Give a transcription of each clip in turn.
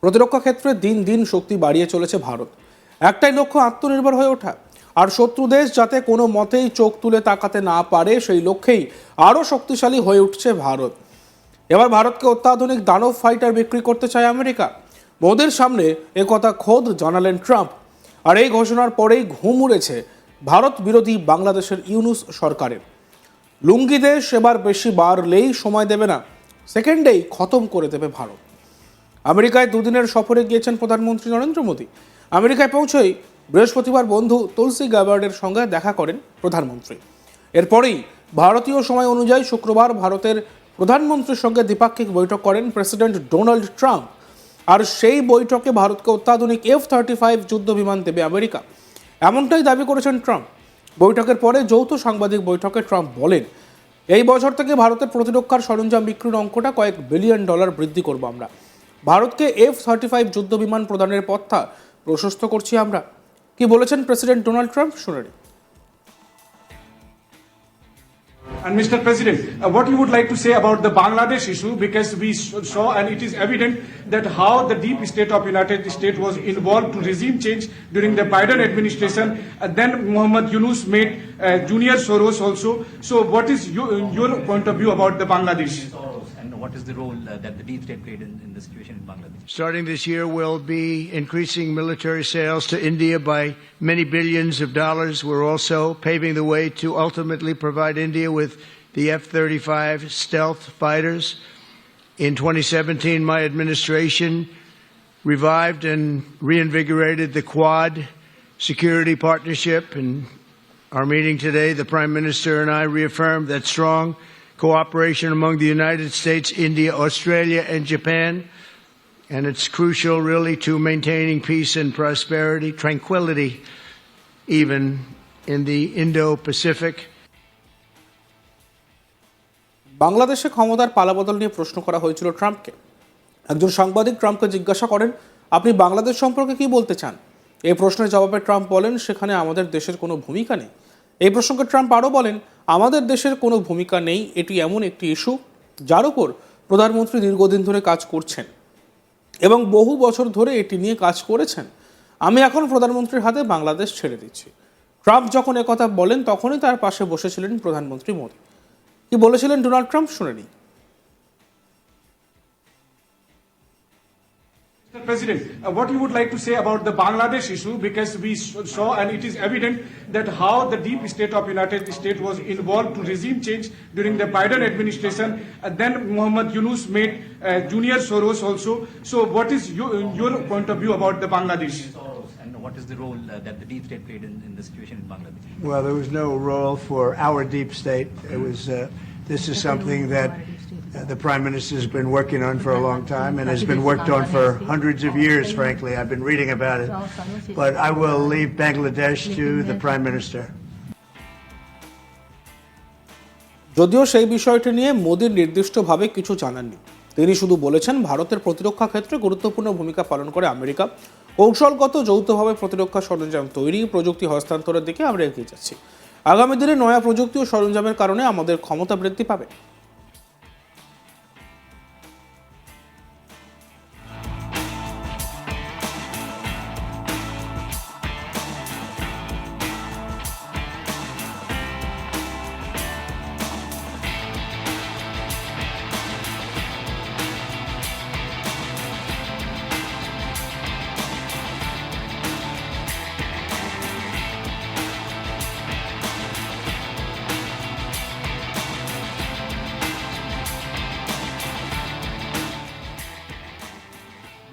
প্রতিরক্ষা ক্ষেত্রে দিন দিন শক্তি বাড়িয়ে চলেছে ভারত। একটাই লক্ষ্য, আত্মনির্ভর হয়ে ওঠা। আর শত্রু দেশ যাতে কোনো মতেই চোখ তুলে তাকাতে না পারে, সেই লক্ষ্যেই আরও শক্তিশালী হয়ে উঠছে ভারত। এবার ভারতকে অত্যাধুনিক দানব ফাইটার বিক্রি করতে চায় আমেরিকা। মোদির সামনে একথা খোদ জানালেন ট্রাম্প। আর এই ঘোষণার পরেই ঘুম উড়েছে ভারত বিরোধী বাংলাদেশের ইউনূস সরকারের। লুঙ্গি দেশ এবার বেশি বাড়লেই সময় দেবে না, সেকেন্ডেই খতম করে দেবে ভারত। আমেরিকায় দুদিনের সফরে গিয়েছেন প্রধানমন্ত্রী নরেন্দ্র মোদী। আমেরিকায় পৌঁছেই বৃহস্পতিবার বন্ধু তুলসি গ্যাবার্ডের সঙ্গে দেখা করেন প্রধানমন্ত্রী। এরপরেই ভারতীয় সময় অনুযায়ী শুক্রবার ভারতের প্রধানমন্ত্রীর সঙ্গে দ্বিপাক্ষিক বৈঠক করেন প্রেসিডেন্ট ডোনাল্ড ট্রাম্প। আর সেই বৈঠকে ভারতকে অত্যাধুনিক F-35 যুদ্ধ বিমান দেবে আমেরিকা, এমনটাই দাবি করেছেন ট্রাম্প। বৈঠকের পরে যৌথ সাংবাদিক বৈঠকে ট্রাম্প বলেন, এই বছর থেকে ভারতের প্রতিরক্ষার সরঞ্জাম বিক্রির অঙ্কটা কয়েক বিলিয়ন ডলার বৃদ্ধি করব আমরা। ভারতকে F-35 যুদ্ধ বিমান প্রদানের পথটা প্রশস্ত করছি আমরা। কি বলেছেন প্রেসিডেন্ট ডোনাল্ড ট্রাম্প, শুনে নিন। And Mr. President, what you would like to say about the Bangladesh issue, because we saw and it is evident that how the deep state of United States was involved to regime change during the Biden administration. Then Mohammed Yunus made Junior Soros also. So what is your point of view about the Bangladesh? And what is the role that the deep state played in the situation in Bangladesh? Starting this year, we'll be increasing military sales to India by many billions of dollars. We're also paving the way to ultimately provide India with the F-35 stealth fighters. In 2017, my administration revived and reinvigorated the Quad security partnership. In our meeting today, the Prime Minister and I reaffirmed that strong cooperation among the United States, India, Australia, and Japan. And it's crucial, really, to maintaining peace and prosperity, tranquility, even in the Indo-Pacific. বাংলাদেশে ক্ষমতার পালাবদল নিয়ে প্রশ্ন করা হয়েছিল ট্রাম্পকে। একজন সাংবাদিক ট্রাম্পকে জিজ্ঞাসা করেন, আপনি বাংলাদেশ সম্পর্কে কি বলতে চান? এই প্রশ্নের জবাবে ট্রাম্প বলেন, সেখানে আমাদের দেশের কোনো ভূমিকা নেই। এই প্রসঙ্গে ট্রাম্প আরও বলেন, আমাদের দেশের কোনো ভূমিকা নেই, এটি এমন একটি ইস্যু যার উপর প্রধানমন্ত্রী দীর্ঘদিন ধরে কাজ করছেন এবং বহু বছর ধরে এটি নিয়ে কাজ করেছেন। আমি এখন প্রধানমন্ত্রীর হাতে বাংলাদেশ ছেড়ে দিচ্ছি। ট্রাম্প যখন একথা বলেন, তখনই তার পাশে বসেছিলেন প্রধানমন্ত্রী মোদী। কি বলেছিলেন ডোনাল্ড ট্রাম্প, শুনে নিন। Mr. President, what you would like to say about the Bangladesh issue, because we saw and it is evident that how the deep state of United States was involved to regime change during the Biden administration. Then Mohammed Yunus made Junior Soros also. So what is your point of view about the Bangladesh? And what is the role that the deep state played in the situation in Bangladesh? Well, there was no role for our deep state. It was. This is something that the Prime Minister has been working on for a long time and has been worked on for hundreds of years, frankly. I've been reading about it. But I will leave Bangladesh to the Prime Minister. যদিও সেই বিষয়টি নিয়ে মোদির নির্দিষ্টভাবে কিছু জানাননি। তিনি শুধু বলেছেন, ভারতের প্রতিরক্ষা ক্ষেত্রে গুরুত্বপূর্ণ ভূমিকা পালন করে আমেরিকা। কৌশলগত যৌথভাবে প্রতিরক্ষা সরঞ্জাম তৈরি, প্রযুক্তি হস্তান্তরের দিকে আমরা এগিয়ে যাচ্ছি। আগামী দিনে নয়া প্রযুক্তি ও সরঞ্জামের কারণে আমাদের ক্ষমতা বৃদ্ধি পাবে।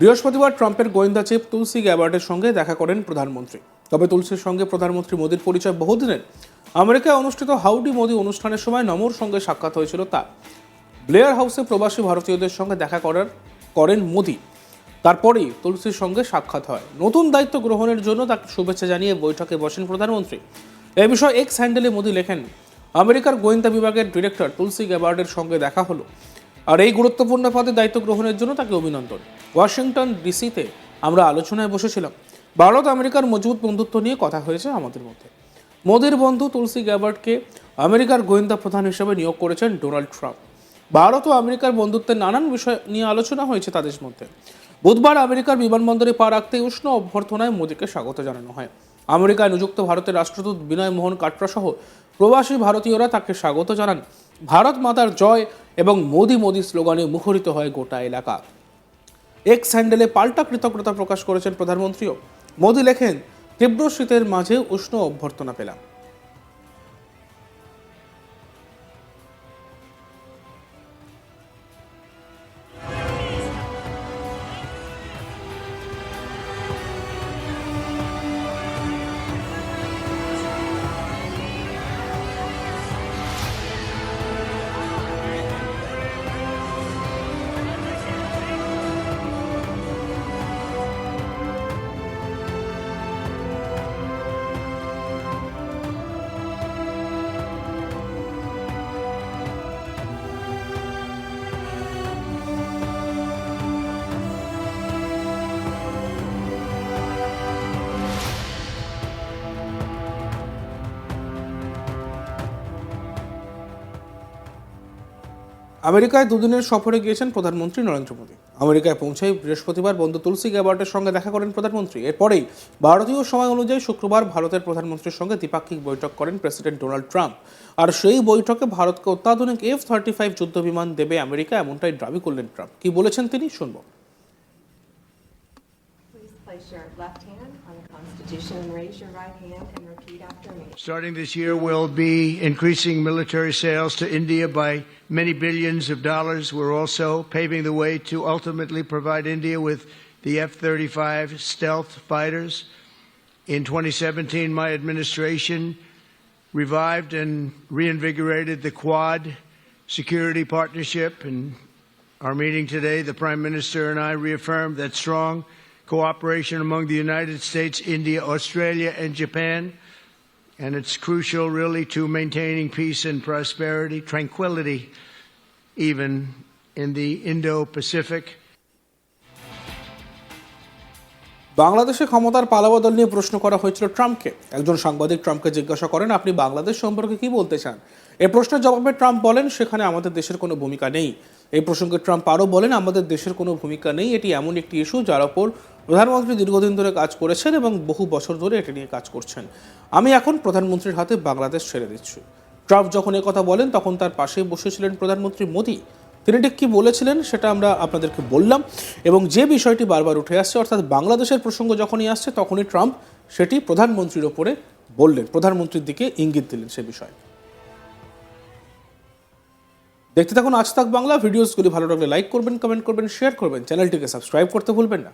বৃহস্পতিবার ট্রাম্পের গোয়েন্দা চিফ তুলসি গ্যাবার্ডের সঙ্গে দেখা করেন প্রধানমন্ত্রী। তবে তুলসির সঙ্গে প্রধানমন্ত্রী মোদির পরিচয় বহুদিনের। আমেরিকায় অনুষ্ঠিত হাউডি মোদি অনুষ্ঠানের সময় নমোর সঙ্গে সাক্ষাৎ হয়েছিল তার। ব্লেয়ার হাউসে প্রবাসী ভারতীয়দের সঙ্গে দেখা করেন মোদি। তারপরেই তুলসির সঙ্গে সাক্ষাৎ হয়। নতুন দায়িত্ব গ্রহণের জন্য তাকে শুভেচ্ছা জানিয়ে বৈঠকে বসেন প্রধানমন্ত্রী। এ বিষয়ে এক্স হ্যান্ডেলে মোদি লেখেন, আমেরিকার গোয়েন্দা বিভাগের ডিরেক্টর তুলসি গ্যাবার্ডের সঙ্গে দেখা হলো, আর এই গুরুত্বপূর্ণ পদে দায়িত্ব গ্রহণের জন্য তাকে অভিনন্দন। ওয়াশিংটন ডিসিতে আমরা আলোচনায় বসেছিলাম। ভারত আমেরিকার মজবুত বন্ধুত্ব নিয়ে কথা হয়েছে আমাদের মধ্যে। মোদির বন্ধু তুলসি গ্যাবার্ডকে আমেরিকার গোয়েন্দা প্রধান হিসেবে নিয়োগ করেছেন ডোনাল্ড ট্রাম্প। ভারত ও আমেরিকার বন্ধুত্বের নানান বিষয় নিয়ে আলোচনা হয়েছে তাদের মধ্যে। বুধবার আমেরিকার বিমানবন্দরে পা রাখতে উষ্ণ অভ্যর্থনায় মোদীকে স্বাগত জানানো হয়। আমেরিকায় নিযুক্ত ভারতের রাষ্ট্রদূত বিনয় মোহন কাটরা সহ প্রবাসী ভারতীয়রা তাকে স্বাগত জানান। ভারত মাতার জয় এবং মোদি মোদি স্লোগানে মুখরিত হয় গোটা এলাকা। এক্স হ্যান্ডেলে পাল্টা কৃতজ্ঞতা প্রকাশ করেছেন প্রধানমন্ত্রীও। মোদি লেখেন, তীব্র শীতের মাঝে উষ্ণ অভ্যর্থনা পেলাম। আমেরিকায় দুদিনের সফরে গিয়েছেন প্রধানমন্ত্রী নরেন্দ্র মোদী। আমেরিকায় পৌঁছায় বৃহস্পতিবার বন্ধু তুলসী গ্যাবার্টের সঙ্গে দেখা করেন প্রধানমন্ত্রী। এরপরেই ভারতীয় সময় অনুযায়ী শুক্রবার ভারতের প্রধানমন্ত্রীর সঙ্গে দ্বিপাক্ষিক বৈঠক করেন প্রেসিডেন্ট ডোনাল্ড ট্রাম্প। আর সেই বৈঠকে ভারতকে অত্যাধুনিক F-35 যুদ্ধবিমান দেবে আমেরিকা, এমনটাই দাবি করলেন ট্রাম্প। কি বলেছেন তিনি, শুনব। Please place your left hand on the Constitution and raise your right hand and repeat after me. Starting this year, we'll be increasing military sales to India by many billions of dollars. We're also paving the way to ultimately provide India with the F-35 stealth fighters. In 2017, my administration revived and reinvigorated the Quad security partnership. In our meeting today, the Prime Minister and I reaffirmed that strong cooperation among the United States, India, Australia, and Japan. And it's crucial, really, to maintaining peace and prosperity, tranquility, even in the Indo-Pacific. বাংলাদেশে ক্ষমতার পালাবদল নিয়ে প্রশ্ন করা হয়েছিল ট্রাম্পকে। একজন সাংবাদিক ট্রাম্পকে জিজ্ঞাসা করেন, আপনি বাংলাদেশ সম্পর্কে কি বলতে চান? এই প্রশ্নের জবাবে ট্রাম্প বলেন, সেখানে আমাদের দেশের কোনো ভূমিকা নেই। এই প্রসঙ্গে ট্রাম্প আরও বলেন, আমাদের দেশের কোনো ভূমিকা নেই। এটি এমন একটি ইস্যু যার ওপর প্রধানমন্ত্রী দীর্ঘদিন ধরে কাজ করেছেন এবং বহু বছর ধরে এটি নিয়ে কাজ করছেন। আমি এখন প্রধানমন্ত্রীর হাতে বাংলাদেশ ছেড়ে দিচ্ছি। ট্রাম্প যখন কথা বলেন তখন তার পাশেই বসেছিলেন প্রধানমন্ত্রী মোদী। তিনি ঠিক কী বলেছিলেন সেটা আমরা আপনাদেরকে বললাম, এবং যে বিষয়টি বারবার উঠে আসছে, অর্থাৎ বাংলাদেশের প্রসঙ্গ যখনই আসছে তখনই ট্রাম্প সেটি প্রধানমন্ত্রীর ওপরে বললেন, প্রধানমন্ত্রীর দিকে ইঙ্গিত দিলেন সে বিষয়ে। দেখতে থাকুন আজ তাক বাংলা। ভিডিওসগুলি ভালো লাগলে লাইক করবেন, কমেন্ট করবেন, শেয়ার করবেন, চ্যানেলটিকে সাবস্ক্রাইব করতে ভুলবেন না।